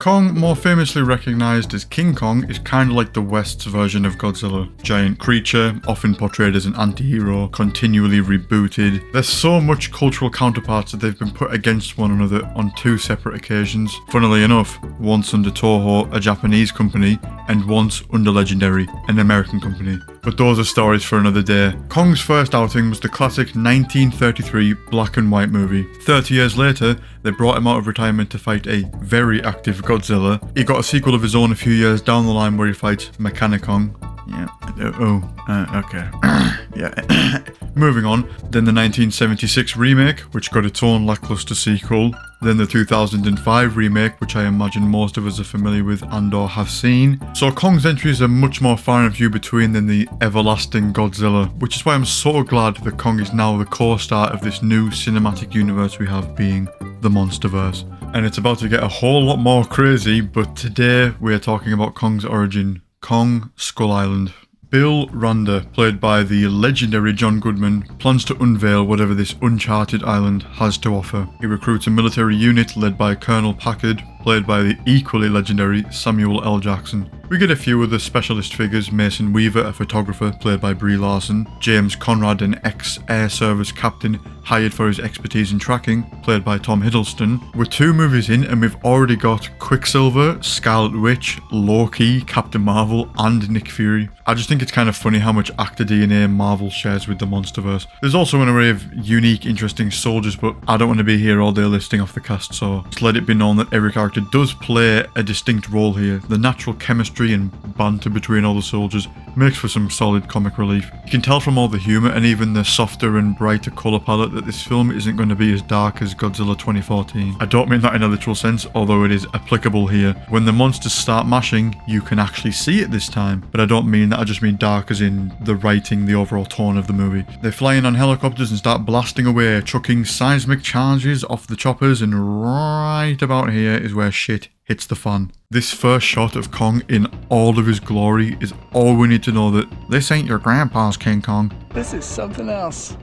Kong, more famously recognised as King Kong, is kind of like the West's version of Godzilla. Giant creature, often portrayed as an anti-hero, continually rebooted. There's so much cultural counterparts that they've been put against one another on two separate occasions. Funnily enough, once under Toho, a Japanese company, and once under Legendary, an American company. But those are stories for another day. Kong's first outing was the classic 1933 black and white movie. 30 years later, they brought him out of retirement to fight a very active Godzilla. He got a sequel of his own a few years down the line where he fights Mechanicon. Okay. Yeah. Moving on, then the 1976 remake, which got its own lackluster sequel. Then the 2005 remake, which I imagine most of us are familiar with and or have seen. So Kong's entries are much more far and few between than the everlasting Godzilla, which is why I'm so glad that Kong is now the co-star of this new cinematic universe we have, being the Monsterverse. And it's about to get a whole lot more crazy, but today we are talking about Kong's origin, Kong Skull Island. Bill Randa, played by the legendary John Goodman, plans to unveil whatever this uncharted island has to offer. He recruits a military unit led by Colonel Packard, played by the equally legendary Samuel L. Jackson. We get a few other specialist figures: Mason Weaver, a photographer, played by Brie Larson; James Conrad, an ex-air service captain hired for his expertise in tracking, played by Tom Hiddleston. We're 2 movies in and we've already got Quicksilver, Scarlet Witch, Loki, Captain Marvel, and Nick Fury. I just think it's kind of funny how much actor DNA Marvel shares with the Monsterverse. There's also an array of unique, interesting soldiers, but I don't want to be here all day listing off the cast, so just let it be known that every character does play a distinct role here. The natural chemistry and banter between all the soldiers makes for some solid comic relief. You can tell from all the humour and even the softer and brighter colour palette that this film isn't going to be as dark as Godzilla 2014. I don't mean that in a literal sense, although it is applicable here. When the monsters start mashing, you can actually see it this time, but I don't mean that, I just mean dark as in the writing, the overall tone of the movie. They fly in on helicopters and start blasting away, chucking seismic charges off the choppers, and right about here is where shit hits the fan. This first shot of Kong in all of his glory is all we need to know that this ain't your grandpa's King Kong. This is something else.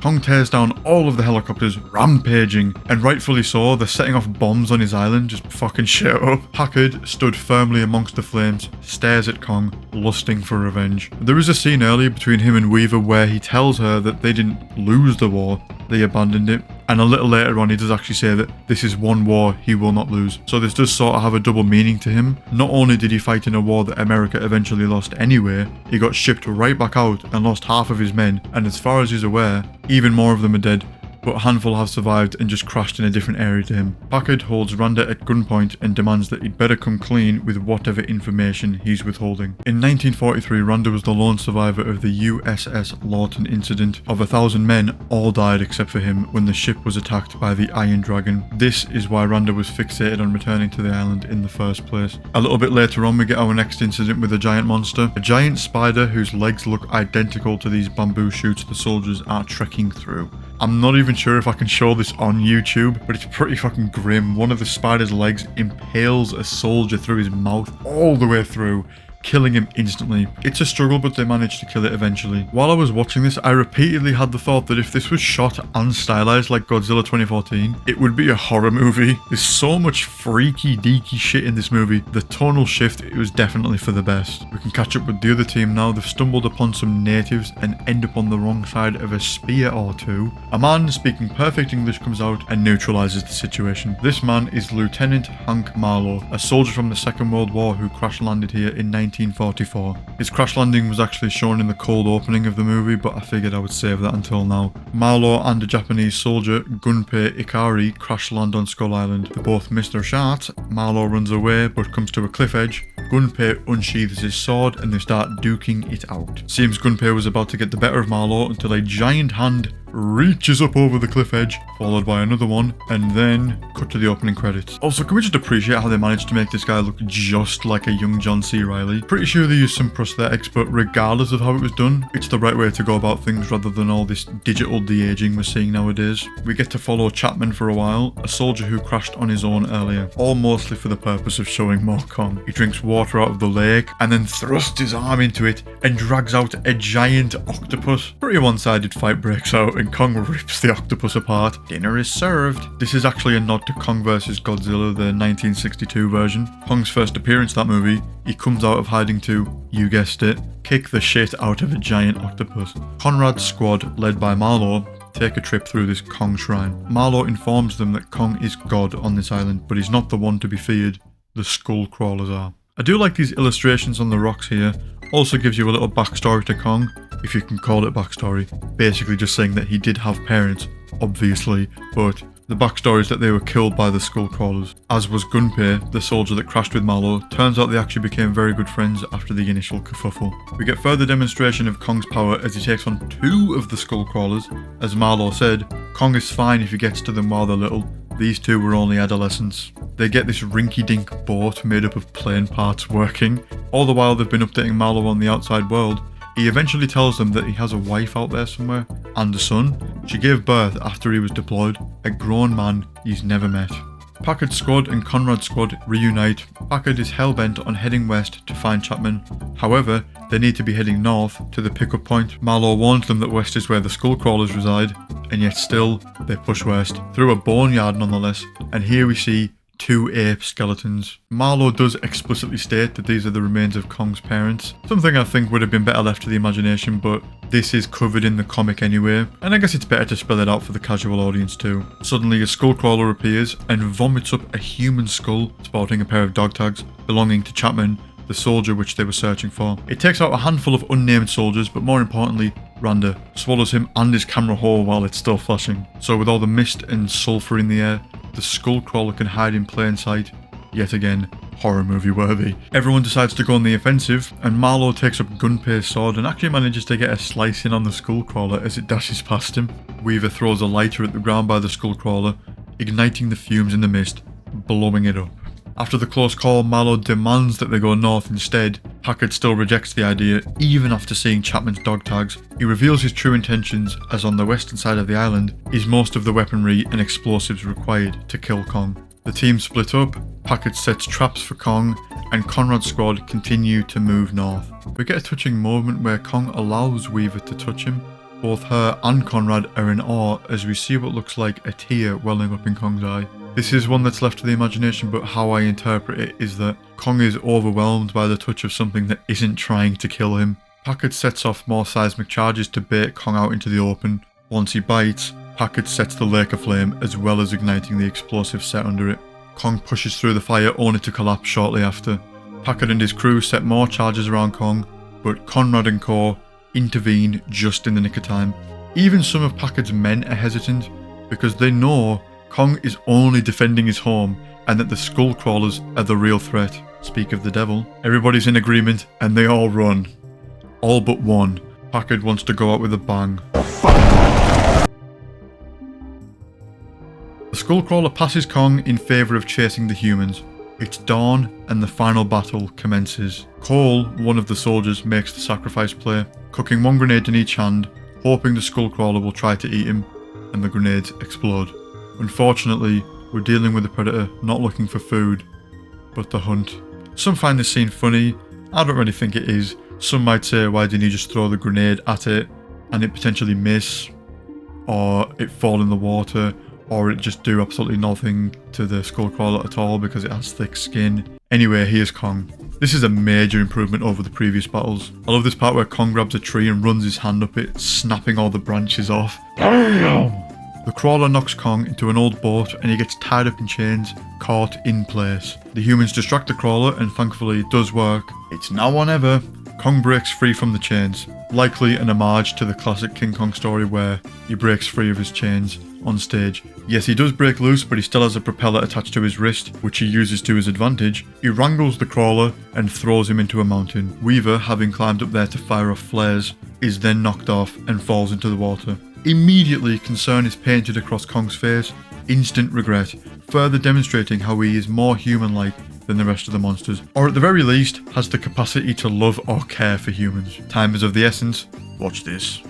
Kong tears down all of the helicopters, rampaging, and rightfully so. They're setting off bombs on his island, just fucking shit up. Packard stood firmly amongst the flames, stares at Kong, lusting for revenge. There is a scene earlier between him and Weaver where he tells her that they didn't lose the war, they abandoned it. And a little later on, he does actually say that this is one war he will not lose. So this does sort of have a double meaning to him. Not only did he fight in a war that America eventually lost anyway, he got shipped right back out and lost half of his men. And as far as he's aware, even more of them are dead, but a handful have survived and just crashed in a different area to him. Packard holds Randa at gunpoint and demands that he'd better come clean with whatever information he's withholding. In 1943, Randa was the lone survivor of the USS Lawton incident. Of 1,000 men, all died except for him when the ship was attacked by the Iron Dragon. This is why Randa was fixated on returning to the island in the first place. A little bit later on, we get our next incident with a giant monster. A giant spider whose legs look identical to these bamboo shoots the soldiers are trekking through. I'm not even sure if I can show this on YouTube, but it's pretty fucking grim. One of the spider's legs impales a soldier through his mouth all the way through, killing him instantly. It's a struggle, but they managed to kill it eventually. While I was watching this, I repeatedly had the thought that if this was shot and stylized like Godzilla 2014, it would be a horror movie. There's so much freaky deaky shit in this movie. The tonal shift, it was definitely for the best. We can catch up with the other team now. They've stumbled upon some natives and end up on the wrong side of a spear or two. A man speaking perfect English comes out and neutralizes the situation. This man is Lieutenant Hank Marlowe, a soldier from the Second World War who crash landed here in 1944. His crash landing was actually shown in the cold opening of the movie, but I figured I would save that until now. Marlowe and a Japanese soldier, Gunpei Ikari, crash land on Skull Island. They both miss their shot. Marlowe runs away but comes to a cliff edge. Gunpei unsheathes his sword and they start duking it out. Seems Gunpei was about to get the better of Marlowe until a giant hand reaches up over the cliff edge, followed by another one, and then cut to the opening credits. Also, can we just appreciate how they managed to make this guy look just like a young John C. Reilly? Pretty sure they used some prosthetics, but regardless of how it was done, it's the right way to go about things rather than all this digital de-aging we're seeing nowadays. We get to follow Chapman for a while, a soldier who crashed on his own earlier, all mostly for the purpose of showing more Kong. He drinks water out of the lake and then thrusts his arm into it and drags out a giant octopus. Pretty one-sided fight breaks out. out and Kong rips the octopus apart. Dinner is served. This is actually a nod to Kong vs. Godzilla, the 1962 version. Kong's first appearance in that movie, he comes out of hiding to, you guessed it, kick the shit out of a giant octopus. Conrad's squad, led by Marlowe, take a trip through this Kong shrine. Marlowe informs them that Kong is God on this island, but he's not the one to be feared. The skull crawlers are. I do like these illustrations on the rocks here. Also gives you a little backstory to Kong, if you can call it backstory. Basically just saying that he did have parents, obviously, but the backstory is that they were killed by the skull crawlers. As was Gunpei, the soldier that crashed with Marlowe. Turns out they actually became very good friends after the initial kerfuffle. We get further demonstration of Kong's power as he takes on 2 of the skull crawlers. As Marlowe said, Kong is fine if he gets to them while they're little. These 2 were only adolescents. They get this rinky-dink boat made up of plane parts working. All the while they've been updating Marlowe on the outside world. He eventually tells them that he has a wife out there somewhere, and a son. She gave birth after he was deployed, a grown man he's never met. Packard's squad and Conrad's squad reunite. Packard is hell-bent on heading west to find Chapman. However, they need to be heading north to the pickup point. Marlowe warns them that west is where the skull crawlers reside, and yet still, they push west, through a boneyard nonetheless, and here we see 2 ape skeletons. Marlowe does explicitly state that these are the remains of Kong's parents, something I think would have been better left to the imagination, but this is covered in the comic anyway, and I guess it's better to spell it out for the casual audience too. Suddenly a skull crawler appears and vomits up a human skull sporting a pair of dog tags belonging to Chapman, the soldier which they were searching for. It takes out a handful of unnamed soldiers, but more importantly, Randa swallows him and his camera whole while it's still flashing. So with all the mist and sulphur in the air, the skull crawler can hide in plain sight. Yet again, horror movie worthy. Everyone decides to go on the offensive, and Marlowe takes up Gunpei's sword and actually manages to get a slice in on the skull crawler as it dashes past him. Weaver throws a lighter at the ground by the skull crawler, igniting the fumes in the mist, blowing it up. After the close call, Marlowe demands that they go north instead. Packard still rejects the idea, even after seeing Chapman's dog tags. He reveals his true intentions, as on the western side of the island is most of the weaponry and explosives required to kill Kong. The team split up, Packard sets traps for Kong, and Conrad's squad continue to move north. We get a touching moment where Kong allows Weaver to touch him. Both her and Conrad are in awe as we see what looks like a tear welling up in Kong's eye. This is one that's left to the imagination, but how I interpret it is that Kong is overwhelmed by the touch of something that isn't trying to kill him. Packard sets off more seismic charges to bait Kong out into the open. Once he bites, Packard sets the lake aflame as well as igniting the explosive set under it. Kong pushes through the fire only to collapse shortly after. Packard and his crew set more charges around Kong, but Conrad and co intervene just in the nick of time. Even some of Packard's men are hesitant because they know Kong is only defending his home and that the skull crawlers are the real threat. Speak of the devil. Everybody's in agreement and they all run. All but one. Packard wants to go out with a bang. The skull crawler passes Kong in favour of chasing the humans. It's dawn and the final battle commences. Cole, one of the soldiers, makes the sacrifice play, cooking 1 grenade in each hand, hoping the skull crawler will try to eat him, and the grenades explode. Unfortunately, we're dealing with a predator not looking for food, but the hunt. Some find this scene funny. I don't really think it is. Some might say, why didn't he just throw the grenade at it and it potentially miss, or it fall in the water, or it just do absolutely nothing to the skull crawler at all because it has thick skin. Anyway, here's Kong. This is a major improvement over the previous battles. I love this part where Kong grabs a tree and runs his hand up it, snapping all the branches off. The crawler knocks Kong into an old boat and he gets tied up in chains, caught in place. The humans distract the crawler and thankfully it does work. It's now or never. Kong breaks free from the chains, likely an homage to the classic King Kong story where he breaks free of his chains on stage. Yes, he does break loose, but he still has a propeller attached to his wrist, which he uses to his advantage. He wrangles the crawler and throws him into a mountain. Weaver, having climbed up there to fire off flares, is then knocked off and falls into the water. Immediately, concern is painted across Kong's face, instant regret, further demonstrating how he is more human-like than the rest of the monsters, or at the very least, has the capacity to love or care for humans. Time is of the essence. Watch this.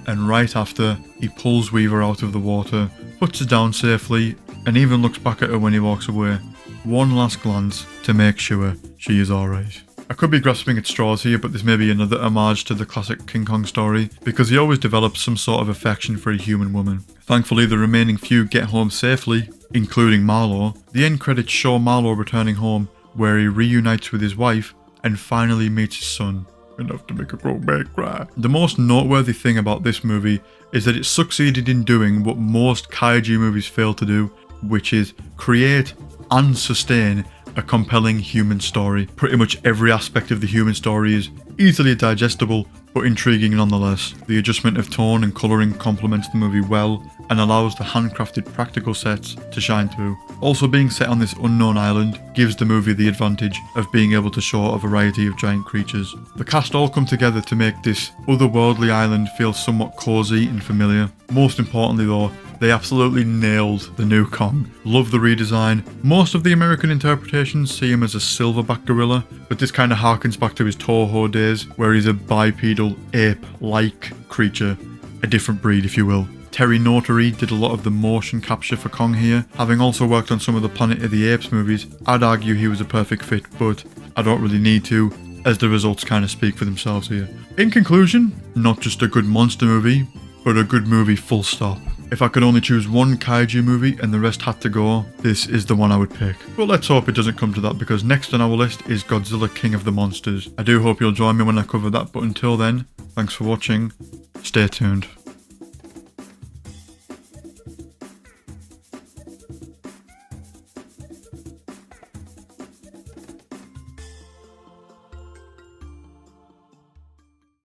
And right after, he pulls Weaver out of the water, puts her down safely, and even looks back at her when he walks away. One last glance to make sure she is alright. I could be grasping at straws here, but this may be another homage to the classic King Kong story, because he always develops some sort of affection for a human woman. Thankfully, the remaining few get home safely, including Marlowe. The end credits show Marlowe returning home, where he reunites with his wife and finally meets his son. Enough to make a grown man cry. The most noteworthy thing about this movie is that it succeeded in doing what most kaiju movies fail to do, which is create and sustain a compelling human story. Pretty much every aspect of the human story is easily digestible, but intriguing nonetheless. The adjustment of tone and colouring complements the movie well and allows the handcrafted practical sets to shine through. Also, being set on this unknown island gives the movie the advantage of being able to show a variety of giant creatures. The cast all come together to make this otherworldly island feel somewhat cosy and familiar. Most importantly though, they absolutely nailed the new Kong. Love the redesign. Most of the American interpretations see him as a silverback gorilla, but this kind of harkens back to his Toho days, where he's a bipedal, ape-like creature. A different breed, if you will. Terry Notary did a lot of the motion capture for Kong here. Having also worked on some of the Planet of the Apes movies, I'd argue he was a perfect fit, but I don't really need to, as the results kind of speak for themselves here. In conclusion, not just a good monster movie, but a good movie full stop. If I could only choose one kaiju movie and the rest had to go, this is the one I would pick. But let's hope it doesn't come to that, because next on our list is Godzilla King of the Monsters. I do hope you'll join me when I cover that, but until then, thanks for watching, stay tuned.